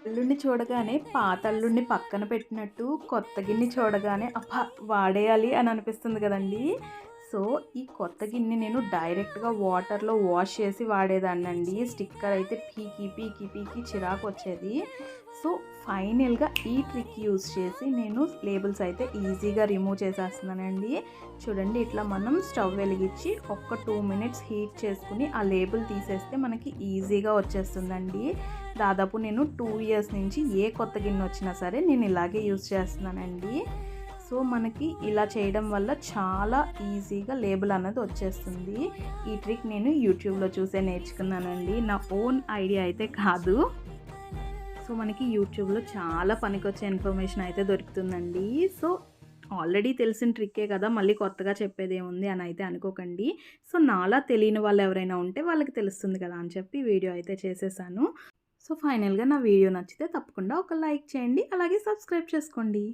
అల్లుడిని చూడగానే పాత అల్లుడిని పక్కన పెట్టినట్టు కొత్త గిన్నె చూడగానే అబ్బా! వాడేయాలి అని అనిపిస్తుంది కదండీ! సో, ఈ కొత్త గిన్నె నేను డైరెక్ట్‌గా వాటర్‌లో వాష్ చేసి వాడేదాన్నండి. స్టిక్కర్ అయితే పీకి, పీకి, పీకి చిరాకొచ్చేది. సో, ఫైనల్‌గా ఈ ట్రిక్ యూజ్ చేసి నేను లేబుల్స్ అయితే ఈజీగా రిమూవ్ చేసేస్తున్నానండి. చూడండి, ఇట్లా మనం స్టవ్ వెలిగించి ఒక్క 2 మినిట్స్ హీట్ చేసుకొని ఆ లేబుల్ తీసేస్తే మనకి ఈజీగా వచ్చేస్తుందండి. దాదాపు నేను 2 ఇయర్స్ నుంచి ఏ కొత్త గిన్నె వచ్చినా సరే నేను ఇలాగే యూజ్ చేస్తున్నానండి. సో, మనకి ఇలా చేయడం వల్ల చాలా ఈజీగా లేబుల్ అన్నది వచ్చేస్తుంది. ఈ ట్రిక్ నేను యూట్యూబ్‌లో చూసే నేర్చుకున్నానండి. నా ఓన్ ఐడియా అయితే కాదు. సో, మనకి యూట్యూబ్‌లో చాలా పనికొచ్చే ఇన్ఫర్మేషన్ అయితే దొరుకుతుందండి. సో, ఆల్రెడీ తెలిసిన ట్రిక్కే కదా! మళ్ళీ కొత్తగా చెప్పేదేముంది అని అయితే అనుకోకండి. సో, నాలా తెలియని వాళ్ళు ఎవరైనా ఉంటే వాళ్ళకి తెలుస్తుంది కదా అని చెప్పి వీడియో అయితే చేసేసాను. సో, ఫైనల్‌గా నా వీడియో నచ్చితే తప్పకుండా ఒక లైక్ చేయండి. అలాగే సబ్స్క్రైబ్ చేసుకోండి.